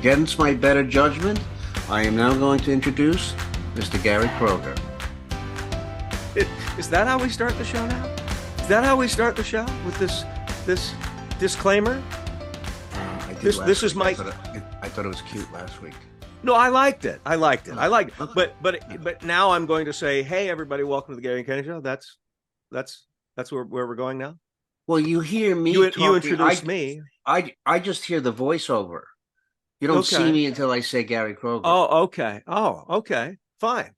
Against my better judgment, I am now going to introduce Mr. Gary Kroger. Is that how we start the show now? Is that how we start the show with this disclaimer? This is my. I thought it was cute last week. No, I liked it. But now I'm going to say, hey, everybody, welcome to the Gary and Kenny Show. That's where we're going now. Well, you hear me. You introduced me. I just hear the voiceover. You don't see me until I say Gary Kroger. Oh, okay. Fine.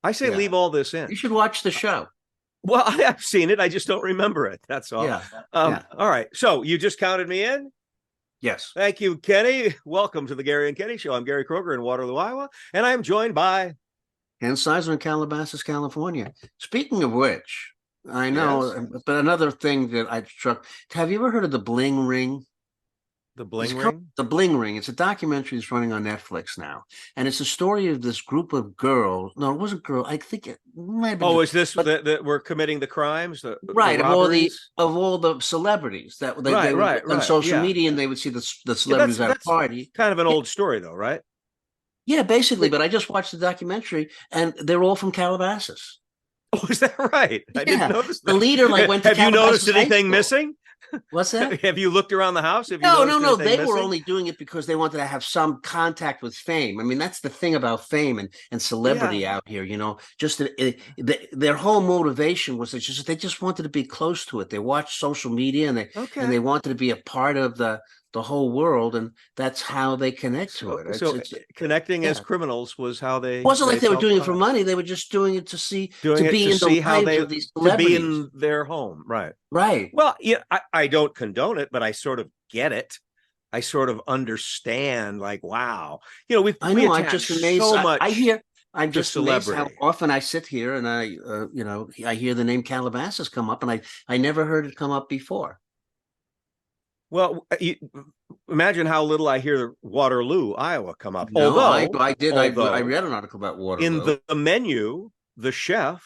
I say leave all this in. You should watch the show. Well, I have seen it. I just don't remember it. That's all. Yeah. All right. So you just counted me in? Yes. Thank you, Kenny. Welcome to the Gary and Kenny Show. I'm Gary Kroger in Waterloo, Iowa, and I am joined by Ken Sizer in Calabasas, California. Speaking of which, I know, but another thing that I've struck. Have you ever heard of the Bling Ring? The Bling Ring? The Bling Ring. It's a documentary that's running on Netflix now. And it's a story of this group of girls. No, it wasn't girl. I think it might have been. Oh, is this that we're committing the crimes? Right. The of all the celebrities that they right, on social media, and they would see the celebrities at a party. Kind of an old story, though, right? Yeah, basically. But I just watched the documentary, and they're all from Calabasas. Oh, is that right? I didn't notice that. The leader went to Have you noticed anything missing? What's that? Have you looked around the house? No. They were only doing it because they wanted to have some contact with fame. I mean, that's the thing about fame and celebrity out here. You know, just their whole motivation was they just wanted to be close to it. They watched social media and they wanted to be a part of the whole world, and that's how they connect to it. It's connecting as criminals was how they. It wasn't like they were doing it for money. They were just doing it to be in their home, right? Right. Well, yeah, I don't condone it, but I sort of get it. I sort of understand. Like, wow, we I'm just amazed. So much. I'm just amazed how often I sit here and I hear the name Calabasas come up, and I never heard it come up before. Well, imagine how little I hear Waterloo, Iowa come up. No, I did. I read an article about Waterloo. In the menu, the chef,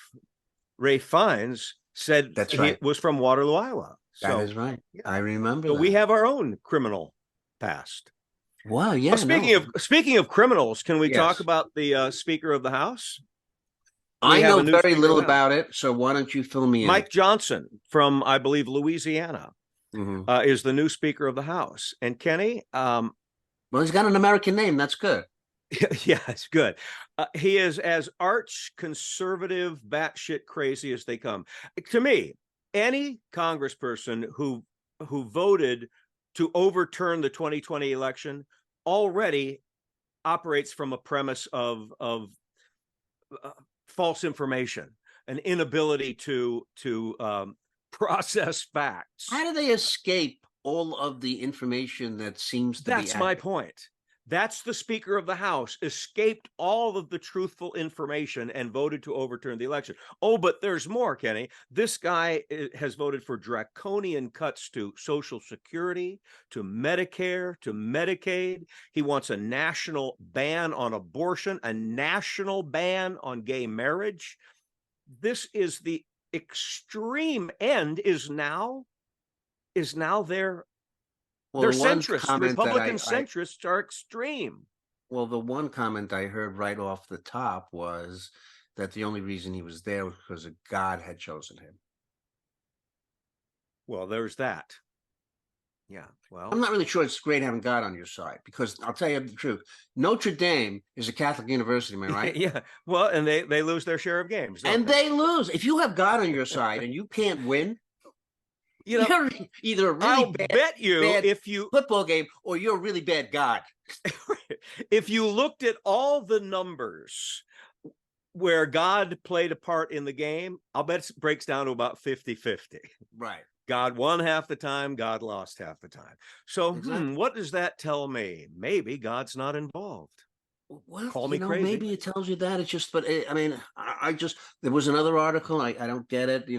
Ray Fiennes, said he was from Waterloo, Iowa. That is right. I remember. So we have our own criminal past. Wow. Yeah. Well, speaking of criminals, can we talk about the Speaker of the House? I know very little about it, so why don't you fill me in? Mike Johnson from, I believe, Louisiana. Mm-hmm. Is the new Speaker of the House. And Kenny, well, he's got an American name. That's good. Yeah, it's good. He is as arch conservative, batshit crazy as they come. To me, any congressperson who voted to overturn the 2020 election already operates from a premise of false information, an inability to process facts. How do they escape all of the information that seems to be That's my point. That's the Speaker of the House escaped all of the truthful information and voted to overturn the election. Oh, but there's more, Kenny. This guy has voted for draconian cuts to Social Security, to Medicare, to Medicaid. He wants a national ban on abortion, a national ban on gay marriage. This is the extreme end is now they're centrist. Republican centrists are extreme. Well, the one comment I heard right off the top was that the only reason he was there was because God had chosen him. Well, there's that. Yeah. Well, I'm not really sure it's great having God on your side, because I'll tell you the truth. Notre Dame is a Catholic university, am I right? Yeah. Well, and they lose their share of games. And they lose. If you have God on your side and you can't win, you're either a really bad football game, or you're a really bad God. If you looked at all the numbers where God played a part in the game, I'll bet it breaks down to about 50-50. Right. God won half the time, God lost half the time. So what does that tell me? Maybe God's not involved. Well, call me crazy. Maybe it tells you that. It's just, but I mean, there was another article. I don't get it.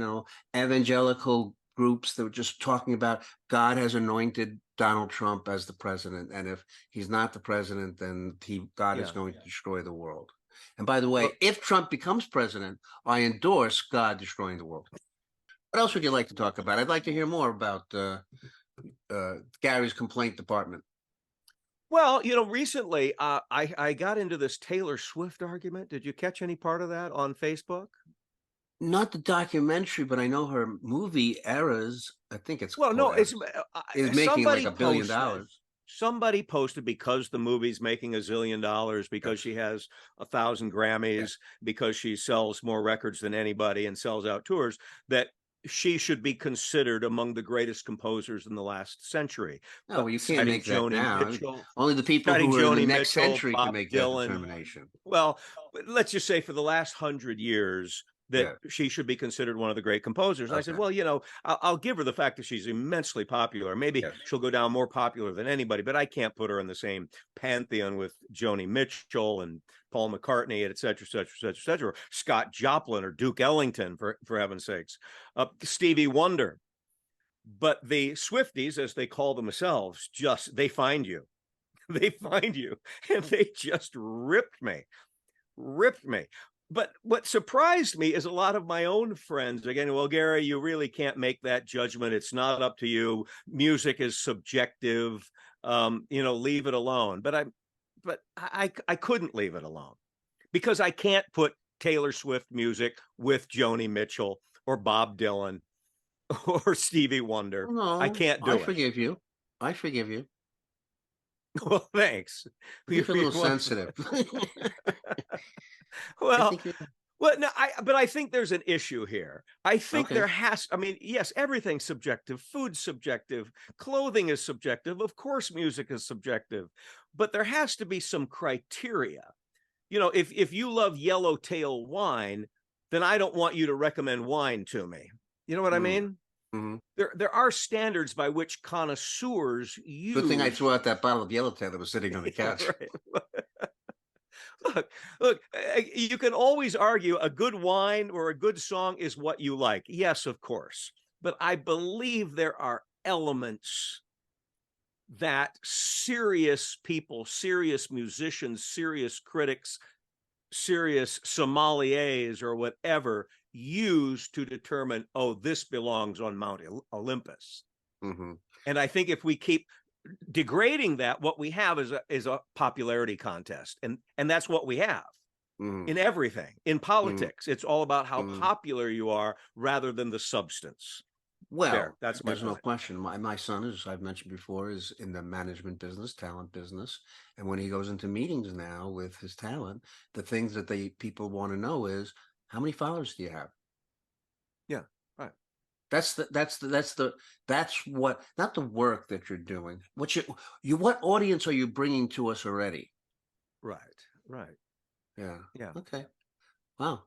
Evangelical groups that were just talking about God has anointed Donald Trump as the president, and if he's not the president, then God is going to destroy the world. And by the way, if Trump becomes president, I endorse God destroying the world. What else would you like to talk about? I'd like to hear more about Gary's complaint department. Well, you know, recently I got into this Taylor Swift argument. Did you catch any part of that on Facebook? Not the documentary, but I know her movie Eras. I think it's Well, called no, it's Eras. Is making like somebody $1 billion. posted. Somebody posted because the movie's making $1 zillion, because Yes. she has 1,000 Grammys, because she sells more records than anybody and sells out tours, that she should be considered among the greatest composers in the last century. No, But well, you can't citing make that Joni now. Mitchell, Only the people citing who are in the Joni next Mitchell, century can Bob make that Dylan. determination. Well, let's just say for the last 100 years that Yeah. she should be considered one of the great composers. And I said, Okay. well, you know, I'll give her the fact that she's immensely popular. Maybe Yes. she'll go down more popular than anybody, but I can't put her in the same pantheon with Joni Mitchell and Paul McCartney, et cetera, et cetera, et cetera, et cetera, or Scott Joplin or Duke Ellington, for heaven's sakes, Stevie Wonder. But the Swifties, as they call themselves, they find you. They find you, and they just ripped me. But what surprised me is a lot of my own friends again, well, Gary, you really can't make that judgment. It's not up to you. Music is subjective. You know, leave it alone. But I couldn't leave it alone, because I can't put Taylor Swift music with Joni Mitchell or Bob Dylan or Stevie Wonder. I No, can't I do it. forgive you. I forgive you. Well, thanks. You're a little sensitive. I Well, think you're well, no, but I think there's an issue here. I think okay. I mean, yes, everything's subjective. Food's subjective. Clothing is subjective. Of course, music is subjective, but there has to be some criteria. You know, if you love yellowtail wine, then I don't want you to recommend wine to me. You know what I Mm. mean? Mhm. There are standards by which connoisseurs Good thing I use. threw out that bottle of Yellowtail that was sitting on the couch. Right. Look, you can always argue a good wine or a good song is what you like. Yes, of course. But I believe there are elements that serious people, serious musicians, serious critics, serious sommeliers, or whatever, use to determine, oh, this belongs on Mount Olympus. Mhm. And I think if we keep degrading that, what we have is a popularity contest, and that's what we have Mhm. in everything. In Mhm. politics, it's all about how Mhm. popular you are rather than the substance. Well, That's my there's no point. question. My son, as I've mentioned before, is in the management business, talent business. And when he goes into meetings now with his talent, the things that people want to know is, how many followers do you have? Yeah, right. That's what, not the work that you're doing. What audience are you bringing to us already? Right. Yeah. Yeah. Okay. Wow.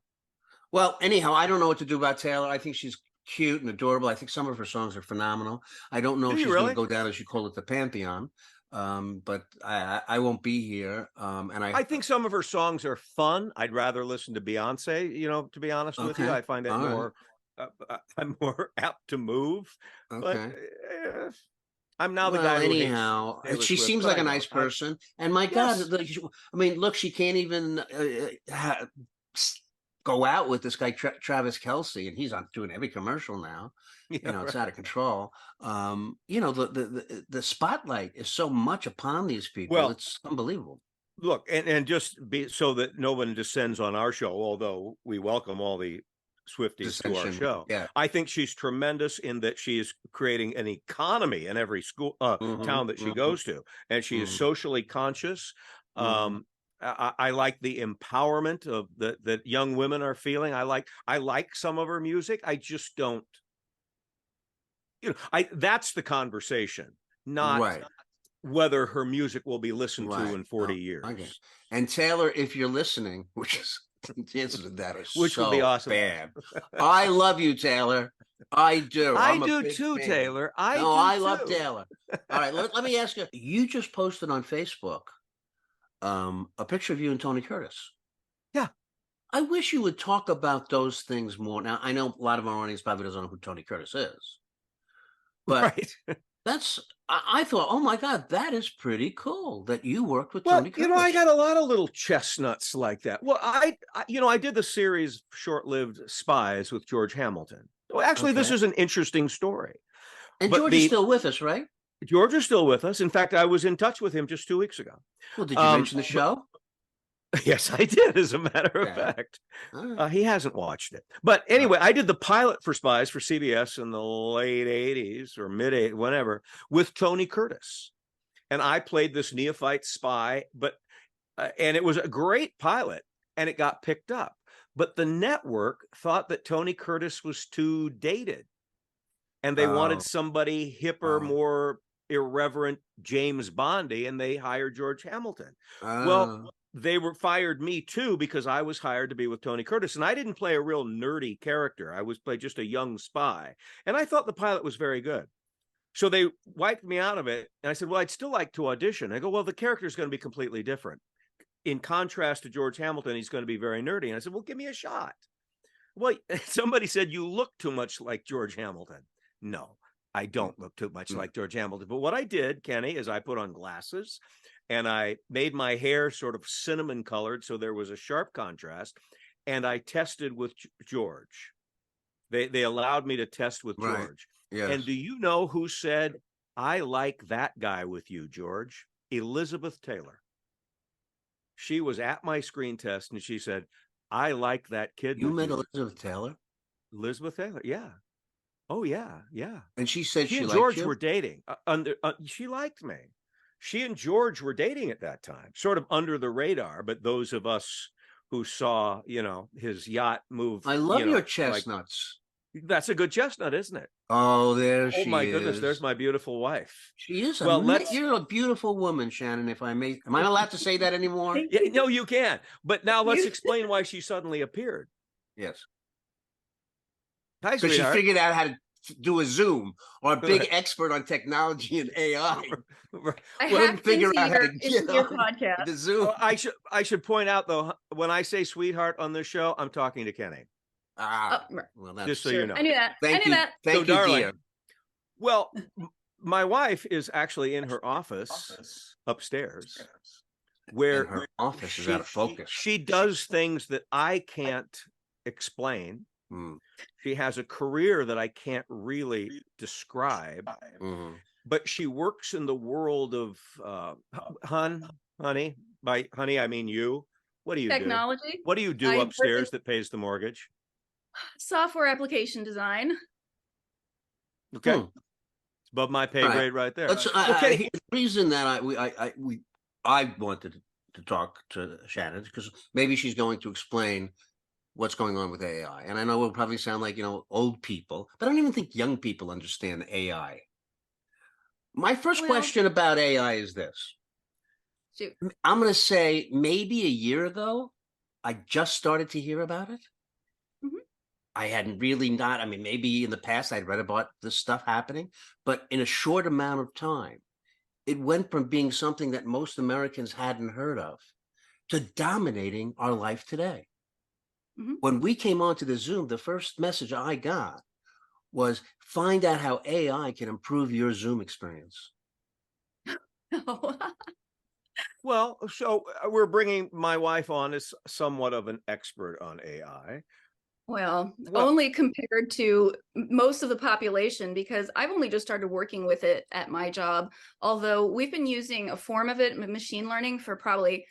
Well, anyhow, I don't know what to do about Taylor. I think she's cute and adorable. I think some of her songs are phenomenal. I don't know Do if you she's going to really? go down, as you call it, the pantheon. But I won't be here. And I think some of her songs are fun. I'd rather listen to Beyonce, you know, to be honest with you. Okay. I find it All right. more, I'm more apt to move. But Okay. I'm now the Well, guy who hates anyhow, Taylor she Swift, seems but like I a don't. nice person. And my God, Yes. I mean, look, she can't even go out with this guy Travis Kelsey, and he's on doing every commercial now. Yeah, It's right. out of control. The spotlight is so much upon these people. Well, It's unbelievable. look, and just be so that no one descends on our show, although we welcome all the Swifties to our Dissension. show. Yeah. I think she's tremendous in that she is creating an economy in every school Hmm. town that she Hmm. goes to, and she is Hmm. socially conscious. Hmm. I like the empowerment of that young women are feeling. I like some of her music. I just don't, you know, I that's the conversation, not Right. whether her music will be listened to Right. in 40 Oh, okay. years, And Taylor, if you're listening, which is the chances of that are which would be so awesome. bad. I love you, Taylor. I do. I I'm a do big too, fan. Taylor. I No, do I love too. Taylor. All right, let me ask you. You just posted on Facebook a picture of you and Tony Curtis. Yeah. I wish you would talk about those things more. Now, I know a lot of our audience probably doesn't know who Tony Curtis is, but Right. I thought, oh my God, that is pretty cool that you worked with Well, Tony you know, I Curtis. got a lot of little chestnuts like that. Well, I did the series Short-Lived Spies with George Hamilton. Well, actually, this Okay. is an interesting story. And But George is still with us, right? George is still with us. In fact, I was in touch with him just 2 weeks ago. Well, did you mention the But show? yes, I did, as a matter of Okay. fact. All right. He hasn't watched it. But anyway, I did the pilot for Spies for CBS in the late 80s or mid 80s, whenever, with Tony Curtis. And I played this neophyte spy, but and it was a great pilot, and it got picked up. But the network thought that Tony Curtis was too dated, and they wanted Oh, somebody hipper, oh, more irreverent James Bondy, and they hired George Hamilton. Well, oh. they fired me too, because I was hired to be with Tony Curtis, and I didn't play a real nerdy character. I was played just a young spy, and I thought the pilot was very good. So they wiped me out of it, and I said, well, I'd still like to audition. I go, well, the character is going to be completely different. In contrast to George Hamilton, he's going to be very nerdy. And I said, well, give me a shot. Well, somebody said, you look too much like George Hamilton. No, I don't look too much like George Hamilton. But what I did, Kenny, is I put on glasses, and I made my hair sort of cinnamon colored, so there was a sharp contrast, and I tested with George. They allowed me to test with Right. George. Yes. And do you know who said, I like that guy with you, George? Elizabeth Taylor. She was at my screen test, and she said, I like that kid You with met you. Elizabeth Taylor? Elizabeth Taylor, yeah. Oh, yeah, yeah. And she said She she and liked George you? were dating. She liked me. She and George were dating at that time, sort of under the radar. But those of us who saw, his yacht move, I love your like, chestnuts. that's a good chestnut, isn't it? Oh, there Oh my she goodness, there's is. my beautiful wife. She is Well, you're a beautiful woman, Shannon, if I may. Am I allowed to say that anymore? Yeah, no, you can. But now let's You- explain why she suddenly appeared. Yes. Hi, Because she sweetheart. figured out how to do a Zoom, or a big expert on technology and AI. I Couldn't hacked figure into out how to your get on podcast. the Zoom. I should point out, though, when I say sweetheart on this show, I'm talking to Kenny. Right. Well, that's Just so Sure. you know. I knew that. Thank I knew you. that. Thank So, you, darling. dear. Well, my wife is actually in her office upstairs, where And her office is out of focus. She does things that I can't explain. Hmm. She has a career that I can't really describe, Mhm. but she works in the world of honey. By honey, I mean you. What do you do? Technology. What do you do I work upstairs that pays the mortgage? Software application design. Okay, Hmm. it's above my pay All right. grade right there. Let's, Okay. the reason that I wanted to talk to Shannon, because maybe she's going to explain what's going on with AI. And I know we'll probably sound like, old people, but I don't even think young people understand AI. My first Well- question about AI is this. Shoot. I'm going to say maybe a year ago, I just started to hear about it. Mhm. I hadn't really I mean, maybe in the past I'd read about this stuff happening, but in a short amount of time, it went from being something that most Americans hadn't heard of to dominating our life today. Mhm. When we came onto the Zoom, the first message I got was find out how AI can improve your Zoom experience. Well, so we're bringing my wife on as somewhat of an expert on AI. Well, Well- only compared to most of the population, because I've only just started working with it at my job. Although we've been using a form of it, machine learning, for probably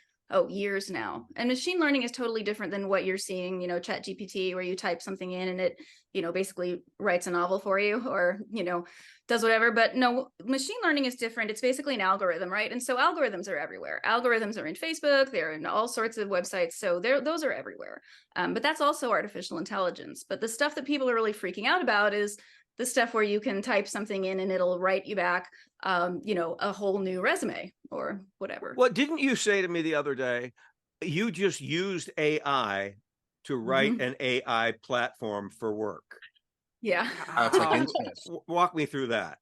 years now. And machine learning is totally different than what you're seeing, Chat GPT, where you type something in and it, basically writes a novel for you, or, does whatever. But no, machine learning is different. It's basically an algorithm, right? And so algorithms are everywhere. Algorithms are in Facebook, they're in all sorts of websites. So those are everywhere. But that's also artificial intelligence. But the stuff that people are really freaking out about is the stuff where you can type something in and it'll write you back, a whole new resume or whatever. What didn't you say to me the other day? You just used AI to write an AI platform for work. Yeah. It's like incest. Walk me through that.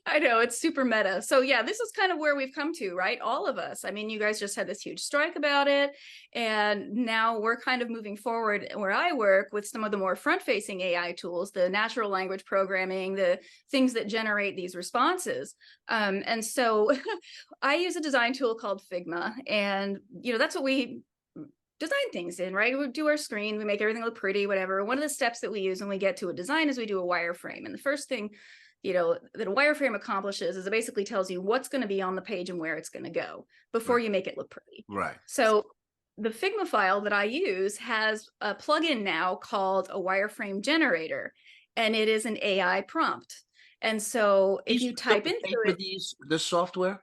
I know, it's super meta. So yeah, this is kind of where we've come to, right? All of us. I mean, you guys just had this huge strike about it. And now we're kind of moving forward where I work with some of the more front-facing AI tools, the natural language programming, the things that generate these responses. And so I use a design tool called Figma. And, that's what we design things in, right? We do our screen, we make everything look pretty, whatever. One of the steps that we use when we get to a design is we do a wireframe. And the first thing that a wireframe accomplishes is it basically tells you what's going to be on the page and where it's going to go before Right. you make it look pretty. Right. So the Figma file that I use has a plugin now called a wireframe generator, and it is an AI prompt. And so if you type into pay for it, this software,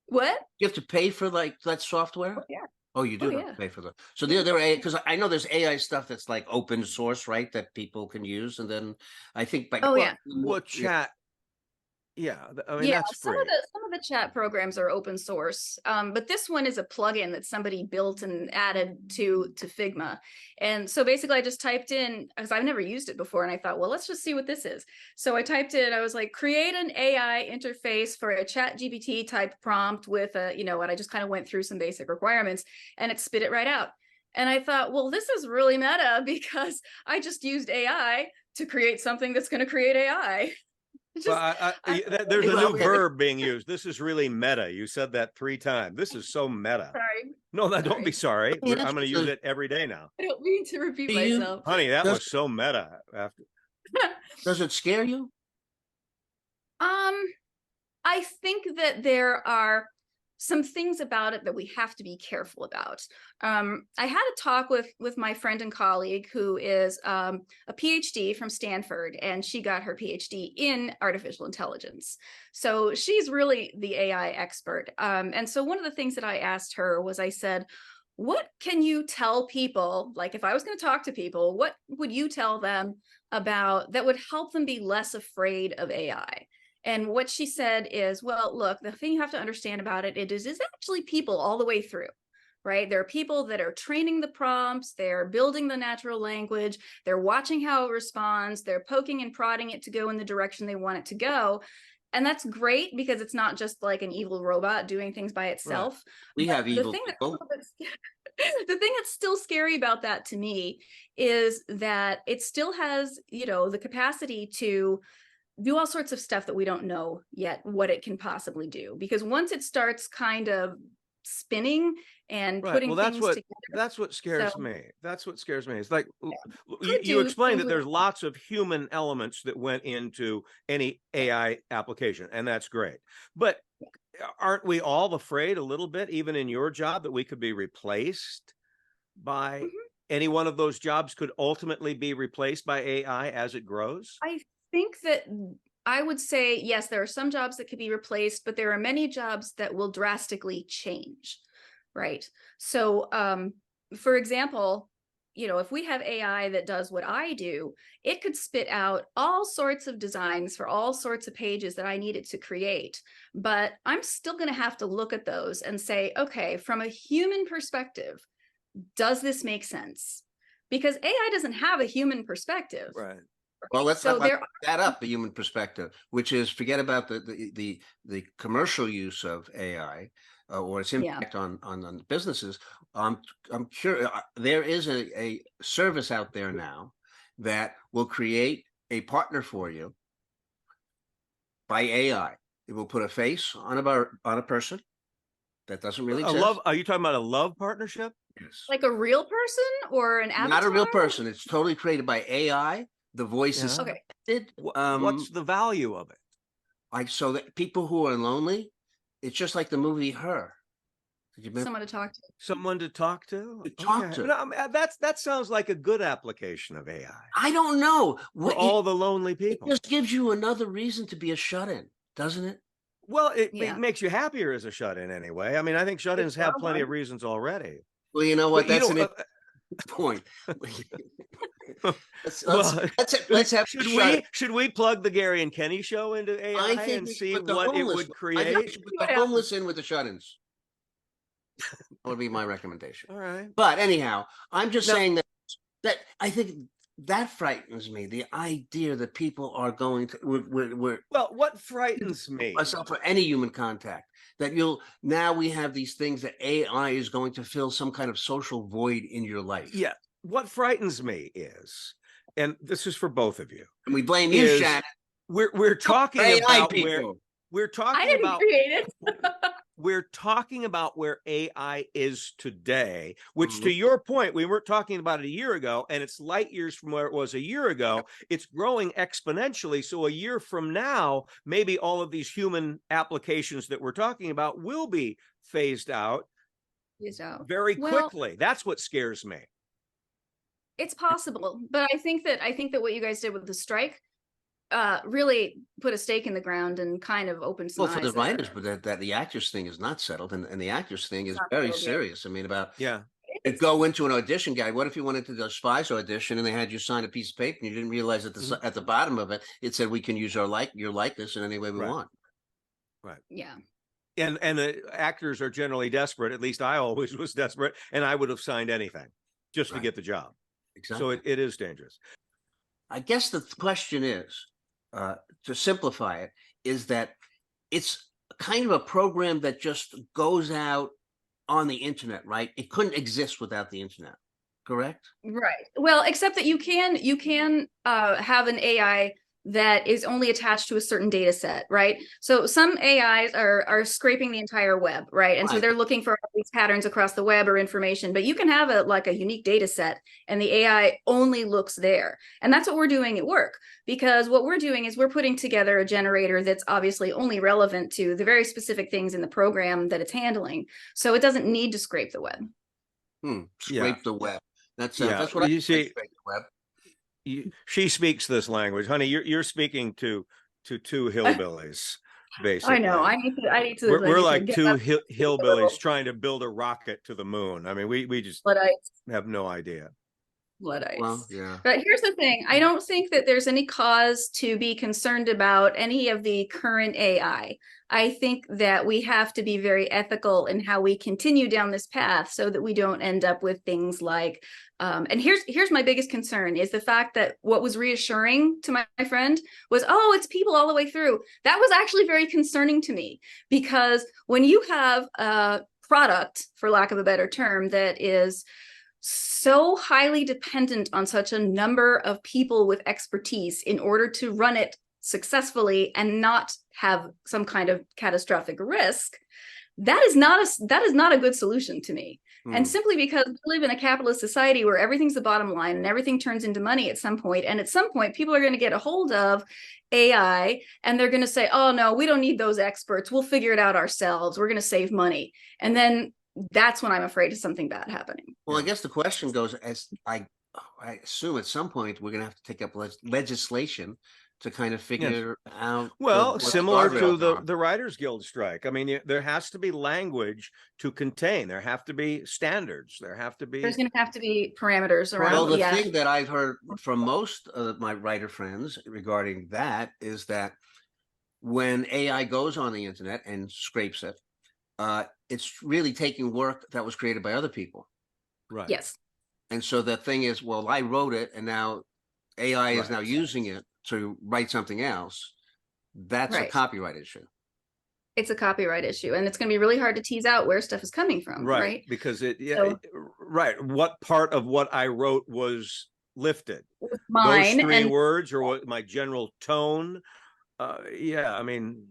what? you have to pay for like that software. Oh, yeah. Oh, you do Oh, have to yeah. pay for that. So there are because I know there's AI stuff that's like open source, right? That people can use, and then I think by Oh, yeah. Well, chat. Yeah, I mean, Yeah, that's free. some of the chat programs are open source, but this one is a plugin that somebody built and added to Figma. And so basically, I just typed in, because I've never used it before, and I thought, well, let's just see what this is. So I typed in, I was like, create an AI interface for a Chat GPT type prompt with a, and I just kind of went through some basic requirements, and it spit it right out. And I thought, well, this is really meta because I just used AI to create something that's going to create AI. Well, there's a new verb being used. This is really meta. You said that 3 times. This is so meta. Sorry. No, don't be sorry. Yeah, I'm going to use it every day now. I don't mean to repeat myself. Honey, that was so meta. Does it scare you? I think that there are some things about it that we have to be careful about. I had a talk with my friend and colleague who is a PhD from Stanford, and she got her PhD in artificial intelligence. So she's really the AI expert. And so one of the things that I asked her was, I said, what can you tell people, like if I was going to talk to people, what would you tell them about that would help them be less afraid of AI? And what she said is, well, look, the thing you have to understand about it is actually people all the way through, right? There are people that are training the prompts, they're building the natural language, they're watching how it responds, they're poking and prodding it to go in the direction they want it to go. And that's great because it's not just like an evil robot doing things by itself. Right. We have evil people. The thing that's still scary about that to me is that it still has, the capacity to do all sorts of stuff that we don't know yet what it can possibly do, because once it starts kind of spinning and putting things together, that's what scares me. That's what scares me. It's like you explained that there's lots of human elements that went into any AI application, and that's great. But aren't we all afraid a little bit, even in your job, that we could be replaced by any one of those jobs could ultimately be replaced by AI as it grows? I think that I would say, yes, there are some jobs that could be replaced, but there are many jobs that will drastically change, right? So, for example, if we have AI that does what I do, it could spit out all sorts of designs for all sorts of pages that I needed to create. But I'm still going to have to look at those and say, okay, from a human perspective, does this make sense? Because AI doesn't have a human perspective. Right. Well, let's that up, the human perspective, which is forget about the commercial use of AI or its impact on businesses. I'm curious. There is a service out there now that will create a partner for you by AI. It will put a face on a person that doesn't really exist. Are you talking about a love partnership? Yes. Like a real person or an avatar? Not a real person. It's totally created by AI. The voice is okay. What's the value of it? So that people who are lonely, it's just like the movie Her. Someone to talk to. Someone to talk to? Talk to. No, that sounds like a good application of AI. I don't know. For all the lonely people. It just gives you another reason to be a shut-in, doesn't it? Well, it makes you happier as a shut-in anyway. I mean, I think shut-ins have plenty of reasons already. Well, you know what? That's an point. Let's have. Should we plug the Gary and Kenny show into AI and see what it would create? I think we should put the homeless in with the shut-ins. That would be my recommendation. All right. But anyhow, I'm just saying that I think that frightens me. The idea that people are going to well, what frightens me myself for any human contact, that now we have these things that AI is going to fill some kind of social void in your life. Yeah. What frightens me is, and this is for both of you, and we blame you, Shannon. We're talking AI about people. we're talking I didn't about create it. we're talking about where AI is today, which to Mhm. your point, we weren't talking about it a year ago, and it's light years from where it was a year ago. It's growing exponentially. So a year from now, maybe all of these human applications that we're talking about will be phased out Phased out. very Well, quickly. That's what scares me. it's possible, but I think that what you guys did with the strike really put a stake in the ground and kind of opened some Well, for the eyes there. writers, but that the actors thing is not settled, and the actors thing It's is not very settled yet. serious. I mean, about Yeah. it go into an audition guide. What if you went into the Spies audition and they had you sign a piece of paper and you didn't realize at Mhm. at the bottom of it it said we can use your likeness in any way we Right. want. Right. Yeah. And the actors are generally desperate. At least I always was desperate, and I would have signed anything just to Right. get the job. Exactly. So it is dangerous. I guess the question is, to simplify it, is that it's kind of a program that just goes out on the internet, right? It couldn't exist without the internet, correct? Right. Well, except that you can have an AI that is only attached to a certain data set, right? So some AIs are scraping the entire web, right? And so Right. they're looking for all these patterns across the web or information, but you can have a unique data set and the AI only looks there. And that's what we're doing at work, because what we're doing is we're putting together a generator that's obviously only relevant to the very specific things in the program that it's handling. So it doesn't need to scrape the web. Yeah. Yeah. Scrape the web. That's Yeah. what I You say, see, scrape the web. she speaks this language, honey. You're speaking to two hillbillies, basically. I know. I need to We're like get two up a hillbillies little. trying to build a rocket to the moon. I mean, we just Luddites. have no idea. Luddites. Well, yeah. But here's the thing. I don't think that there's any cause to be concerned about any of the current AI. I think that we have to be very ethical in how we continue down this path so that we don't end up with things like and here's my biggest concern is the fact that what was reassuring to my friend was, oh, it's people all the way through. That was actually very concerning to me, because when you have a product, for lack of a better term, that is so highly dependent on such a number of people with expertise in order to run it successfully and not have some kind of catastrophic risk, that is not a good solution to me. And simply because we live in a capitalist society where everything's the bottom line and everything turns into money at some point, and at some point people are going to get a hold of AI and they're going to say, oh no, we don't need those experts, we'll figure it out ourselves, we're going to save money. And then that's when I'm afraid of something bad happening. Well, I guess the question goes, as I assume at some point we're going to have to take up legislation to kind of figure out. Well, what the similar to guardrails are. the Writers Guild strike. I mean, there has to be language to contain. There have to be standards. There have to be. There's going to have to be parameters around. Well, the yeah. thing that I've heard from most of my writer friends regarding that is that when AI goes on the internet and scrapes it, it's really taking work that was created by other people. Right. Yes. And so the thing is, well, I wrote it and now AI is now using it to write something else. That's a copyright issue. It's a copyright issue, and it's going to be really hard to tease out where stuff is coming from. Right. Because right. What part of what I wrote was lifted? Mine. Those three words, or what my general tone. Yeah. I mean,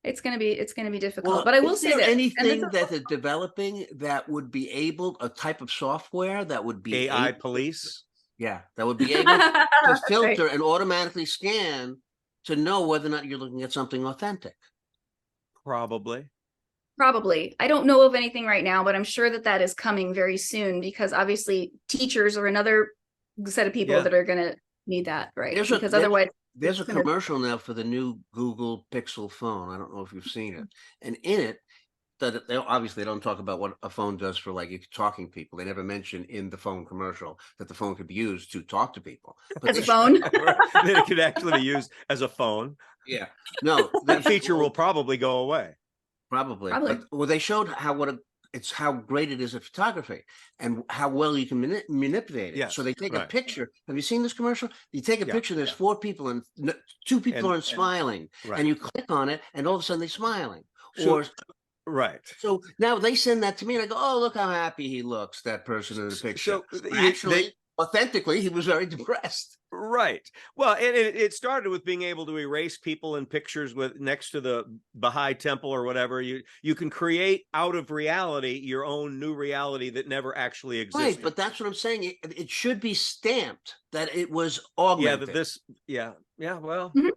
it's going to be difficult, well, but I will say that anything that they're developing that would be able, a type of software that would be AI police. Yeah, that would be able to filter and automatically scan to know whether or not you're looking at something authentic. Probably. I don't know of anything right now, but I'm sure that is coming very soon, because obviously teachers are another set of people that are going to need that, right? Because otherwise. There's a commercial now for the new Google Pixel phone. I don't know if you've seen it. And in it, that they obviously don't talk about what a phone does for like talking people. They never mention in the phone commercial that the phone could be used to talk to people. But as a phone? It could actually be used as a phone. Yeah. No. That feature will probably go away. Probably. But, well, they showed how great it is at photography and how well you can manipulate it. Yes, so they take a picture. Have you seen this commercial? You take a picture, there's 4 people and 2 people aren't smiling. And you click on it and all of a sudden they're smiling. So now they send that to me and I go, oh, look how happy he looks, that person in the picture. So authentically, he was very depressed. Right. Well, it started with being able to erase people in pictures with next to the Baha'i temple or whatever. You can create out of reality your own new reality that never actually Right, existed. but that's what I'm saying. It should be stamped that it was Yeah, augmented. yeah. Well, Mhm.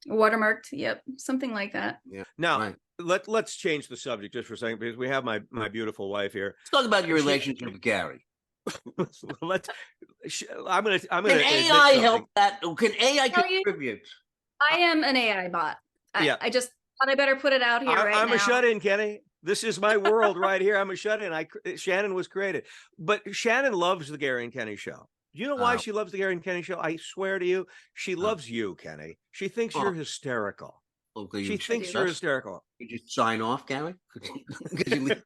Watermarked. Yep. Something like that. Yeah. now Right. let's change the subject just for a second because we have my beautiful wife here. Let's talk about your She- relationship with Gary. let's. I'm gonna Can admit AI something. help that? Can AI Tell you- contribute? I am an AI bot. Yeah. I just thought I better put it out here right I'm now. a shut-in, Kenny. This is my world right here. I'm a shut-in. Shannon was created, but Shannon loves the Gary and Kenny show. Do you know why Oh. she loves the Gary and Kenny show? I swear to you, she loves you, Kenny. She thinks you're Oh. hysterical. Okay, She thinks do. you're hysterical. You just sign off, Gary? Could you leave?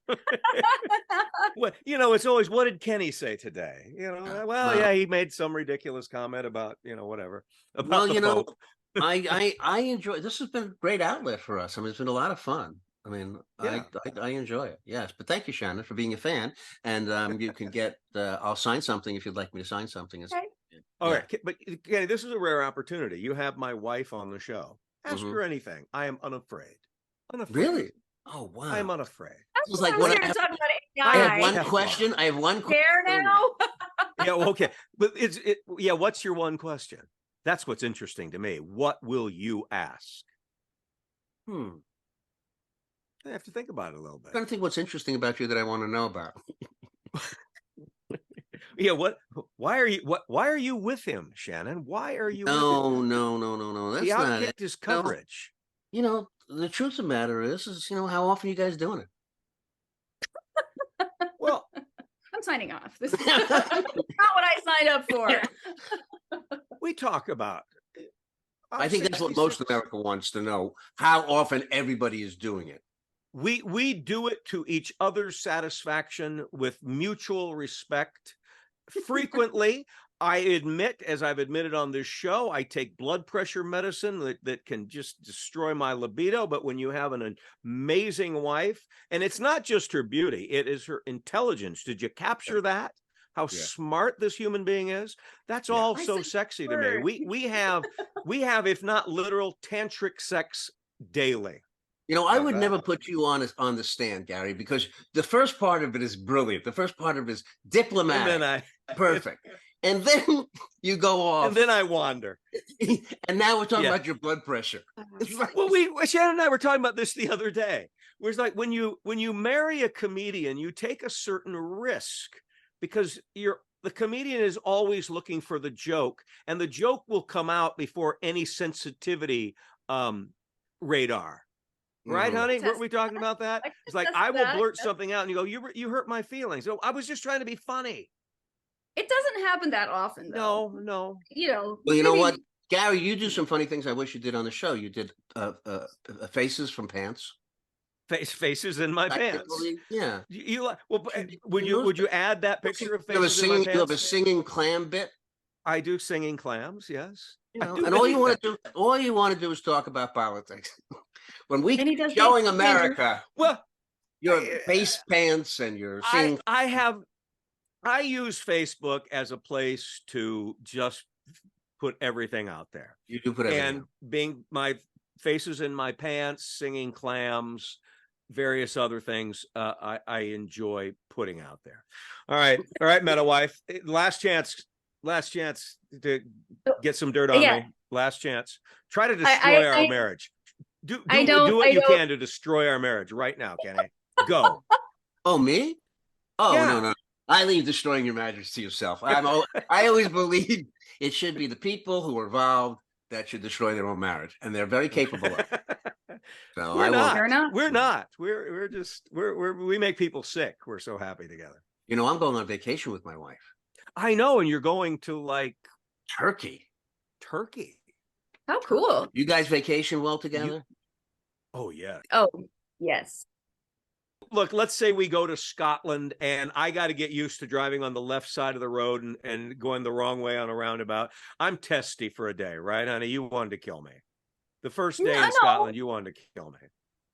Well, it's always, what did Kenny say today? Well, yeah, he made some ridiculous comment about, whatever. About Well, the Pope. I enjoy. This has been a great outlet for us. I mean, it's been a lot of fun. I mean, Yeah. I enjoy it. Yes, but thank you, Shannon, for being a fan. And you can get. I'll sign something if you'd like me to sign something. Okay. All Yeah. right, but Kenny, this is a rare opportunity. You have my wife on the show. Ask Mhm. her anything. I am unafraid. Unafraid. Really? Oh wow! I am unafraid. It was like I was what here to talk about I have AI. one Have question. fun. I have one question. There now. Yeah, well, okay. But yeah, what's your one question? That's what's interesting to me. What will you ask? Hmm. I have to think about it a little I'm bit. trying to think what's interesting about you that I want to know about. Yeah, why are you with him, Shannon? Why are you with him? No. That's He not it. outkicked his coverage. The truth of the matter is how often you guys doing it? Well, I'm signing off. This is not what I signed up for. we talk about. I think that's what most America wants to know: how often everybody is doing it. We do it to each other's satisfaction with mutual respect. Frequently, I admit, as I've admitted on this show, I take blood pressure medicine that can just destroy my libido. But when you have an amazing wife, and it's not just her beauty, it is her intelligence. Did you capture that? How smart this human being is? That's all I so said sexy to me. word. We have, if not literal, tantric sex daily. I How's would that? never put you on the stand, Gary, because the first part of it is brilliant. The first part of it is diplomatic, And then perfect. And then you go off. and then I wander. And now we're talking Yeah. about your blood pressure. It's like, Well, Shannon and I were talking about this the other day. Where it's like when you marry a comedian, you take a certain risk because the comedian is always looking for the joke, and the joke will come out before any sensitivity radar. Right, Mhm. honey? Weren't we talking about that? I can It's like attest I to will that. blurt something out and you go, you hurt my feelings. So I was just trying to be funny. It doesn't happen that often, though. No. Well, you know maybe- what, Gary, you do some funny things I wish you did on the show. You did faces from pants. Faces in my pants. Technically, yeah. Would you add that picture of You have a faces in my singing, you have a pants? singing clam bit. I do singing clams, yes. I do And all you want anything. to do is talk about politics. When we And he keep does showing face America Well, your face pants and your singing, I use Facebook as a place to just put everything out there. you do put everything. And being my faces in my pants, singing clams, various other things I enjoy putting out there. All right, Meta Wife. Last chance to get some dirt on me. Last chance. Try to destroy our marriage. Do what you can to destroy our marriage right now, Kenny. Go. Oh, me? Oh, Yeah. no. I leave destroying your marriage to yourself. I always believe it should be the people who are involved that should destroy their own marriage, and they're very capable of it. So We're I not. won't. We're not. We make people sick. We're so happy together. I'm going on vacation with my wife. I know, and you're going to like Turkey. How cool. You guys vacation well together? Oh yeah. Oh, yes. Look, let's say we go to Scotland and I got to get used to driving on the left side of the road and going the wrong way on a roundabout. I'm testy for a day, right, honey? You wanted to kill me. The first day in Scotland, you wanted to kill me.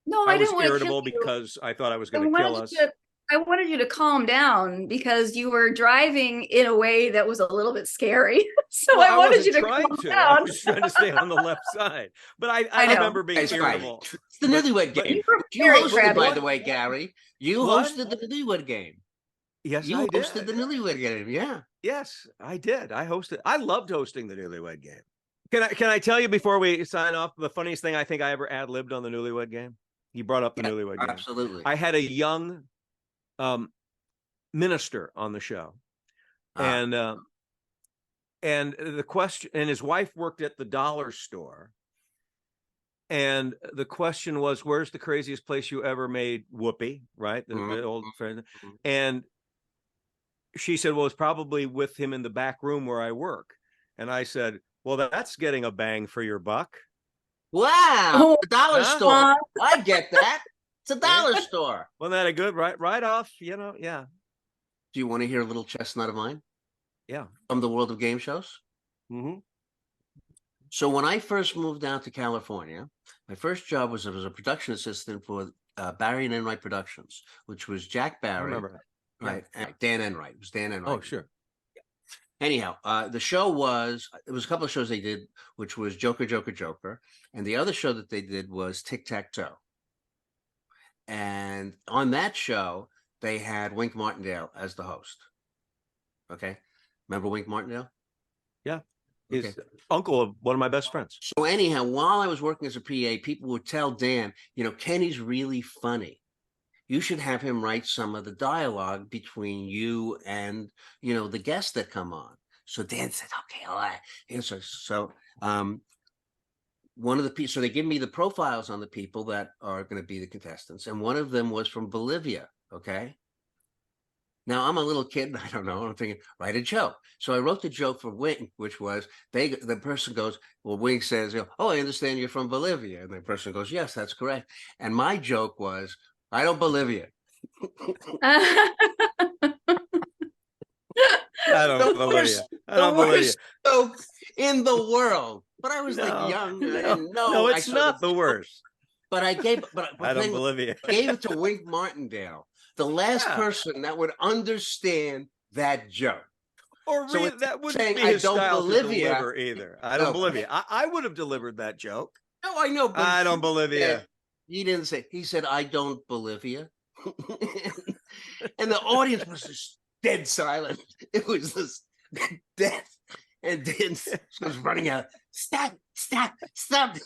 No, I I was didn't want to irritable kill you. because I thought I was I going to kill wanted us. you to I wanted you to calm down because you were driving in a way that was a little bit scary. So Well, I I wanted wasn't you to trying calm to. down. I was trying to stay on the left side. But I I know. remember being It's fine. irritable. It's the newlywed but game. You were You very hosted, by grabby. the way, Gary. You What? hosted the newlywed game. Yes, You I hosted did. the newlywed game. Yeah. Yes, I did. I hosted. I loved hosting the Newlywed Game. Can I tell you before we sign off the funniest thing I think I ever ad-libbed on the Newlywed Game? You brought up the Yeah, Newlywed Game. absolutely. I had a young minister on the show, and the question, and his wife worked at the dollar store, and the question was, "Where's the craziest place you ever made whoopee?" Right, the old friend, and she said, "Well, it's probably with him in the back room where I work." And I said, "Well, that's getting a bang for your buck." Wow. Oh, The dollar Huh? store. I get that. It's a Yeah. dollar store. Wasn't that a good right off? Yeah, Do you want to hear a little chestnut of mine yeah. from the world of game shows? Mm-hmm. So when I first moved out to California, my first job was as a production assistant for Barry and Enright Productions, which was Jack I Barry, remember that. Yeah. right? And Dan Enright. It was Dan Enright. Oh, sure. Anyhow, the show was, it was a couple of shows they did, which was Joker, Joker, Joker. And the other show that they did was Tic Tac Toe. And on that show, they had Wink Martindale as the host. Okay. Remember Wink Martindale? Yeah. He's Okay. uncle of one of my best friends. So anyhow, while I was working as a PA, people would tell Dan, Kenny's really funny. You should have him write some of the dialogue between you and, the guests that come on. So Dan said, okay, all right. And so one of the people, so they give me the profiles on the people that are going to be the contestants. And one of them was from Bolivia. Okay. Now I'm a little kid, and I don't know. I'm thinking, write a joke. So I wrote the joke for Wink, which was the person goes, well, Wink says, oh, I understand you're from Bolivia. And the person goes, yes, that's correct. And my joke was, I don't Bolivia. I don't believe you. I don't believe you. Joke in the world. But I was like young. I No, didn't know. no, I it's saw not the worst. But I gave, but I don't thing was, believe you. I gave it to Wink Martindale, the last Yeah. person that would understand that joke. Or So that wouldn't saying, be I his don't style to believe ya. deliver either. I don't No. believe you. I would have delivered that joke. No, I know. But I don't believe you. said- He didn't say. He said, "I don't believe you," and the audience was just dead silent. It was just death, and Dan was running out. Stop! Stop! Stop!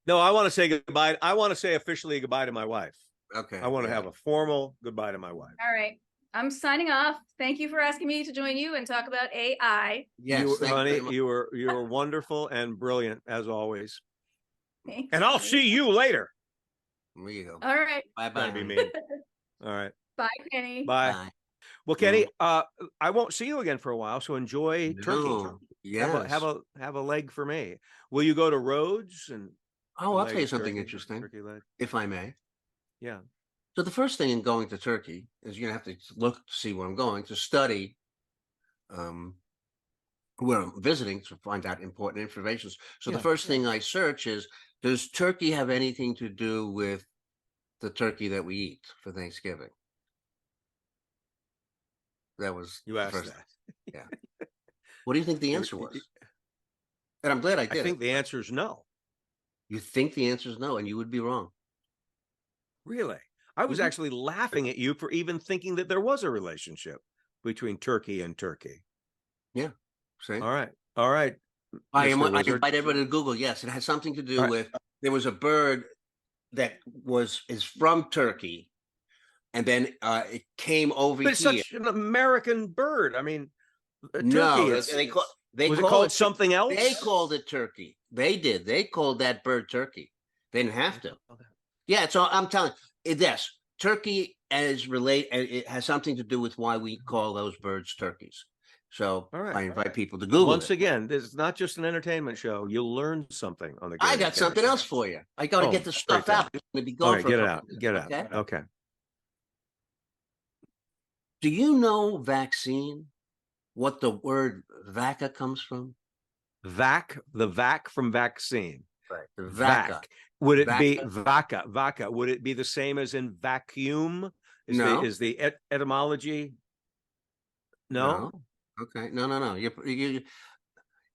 No, I want to say goodbye. I want to say officially goodbye to my wife. Okay. I want to have a formal goodbye to my wife. all right. I'm signing off. Thank you for asking me to join you and talk about AI. Yes, thank you honey, very much. you were wonderful and brilliant as always. Thanks. And I'll see you later. There you go. All right. Bye bye. That'd be mean. All right. Bye, Kenny. Bye. Bye. Well, Kenny, I won't see you again for a while, so enjoy Turkey. No, yes. Have a leg for me. Will you go to Rhodes and? Oh, I'll leg tell you something turkey, interesting, turkey leg? if I may. Yeah. So the first thing in going to Turkey is you're gonna have to look to see where I'm going to study where I'm visiting to find out important information. So Yeah, the first thing I search is, does Turkey have anything to do with the turkey that we eat for Thanksgiving? That was You the asked first that. Yeah. What do you think the answer was? And I'm glad I did. I think the answer is no. You think the answer is no, and you would be wrong. Really? I was Mhm. actually laughing at you for even thinking that there was a relationship between Turkey and Turkey. See? All right. All right. I Mr. invite Wizard. everybody to Google. Yes, it has something to do All right. with, there was a bird that is from Turkey, and then it came over But it's here. such an American bird. I mean, No, turkey. they Was it call called something else? They called it turkey. They did. They called that bird turkey. They didn't have to. Yeah, so I'm telling you, yes, turkey is it has something to do with why we call those birds turkeys. So All right. I invite people to Google Once it. again, this is not just an entertainment show. You'll learn something on the. I Gary got Kenny something Show. else for you. I got to Oh, get the stuff great out. I'm going to be All gone right, for get a it couple out. minutes, Get okay? out. Okay. Do you know vaccine? What the word vaca comes from? The vac from vaccine. Right. The Vac. vaca. Would it be Vaca? vaca? Would it be the same as in vacuum? No. Is the etymology? No. Okay. No.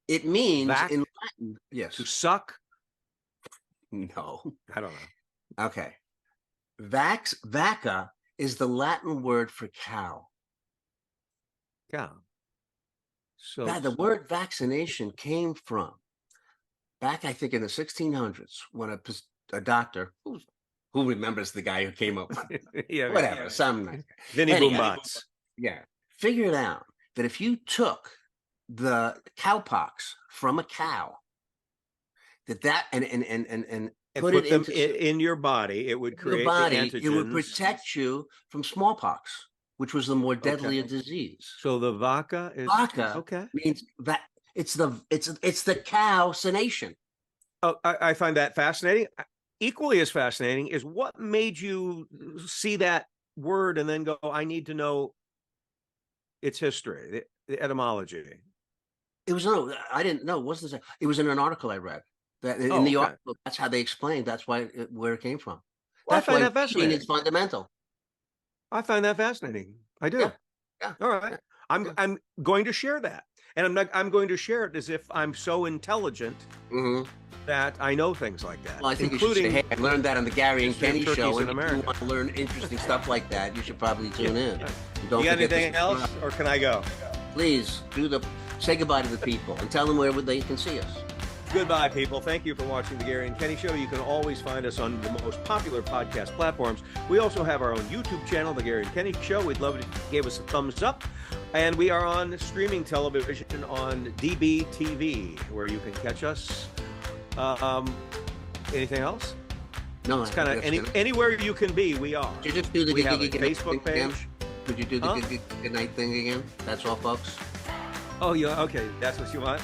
It means Vac? in Latin. Yes. To suck? No. I don't know. Okay. Vaca is the Latin word for cow. Yeah. So The word vaccination came from back, I think, in the 1600s when a doctor who remembers the guy who came up with it? yeah, Whatever, yeah. some Vinny Anyway, Boombots. yeah, figured out that if you took the cowpox from a cow, that and put it them into in your body, it would your create body, the it would antigens. protect you from smallpox, which was the more deadly disease. So the vaca is Vaca means that it's the cow-cination. Oh, I find that fascinating. Equally as fascinating is what made you see that word and then go, I need to know its history, the etymology. It was I didn't know. It was in an article I read. That in the article, that's how they explained. That's where it came from. Well, That's why reading is fundamental. I find that fascinating. I do. Yeah. All right. Yeah. I'm going to share that, and I'm going to share it as if I'm so intelligent that I know things like that. Well, I think you should say, hey, I learned that on the Gary and Kenny show. And if you want to learn interesting stuff like that, you should probably tune in. You got anything else, or can I go? Please say goodbye to the people and tell them where they can see us. Goodbye, people. Thank you for watching the Gary and Kenny Show. You can always find us on the most popular podcast platforms. We also have our own YouTube channel, the Gary and Kenny Show. We'd love it if you gave us a thumbs up. And we are on streaming television on DBTV, where you can catch us. Anything else? No, it's kind of anywhere you can be. We are. Could you just do the Facebook page? Could you do the good night thing again? That's all, folks. Oh, yeah. Okay, that's what you want.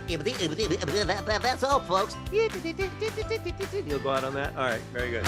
That's all, folks. You'll go out on that? All right, very good.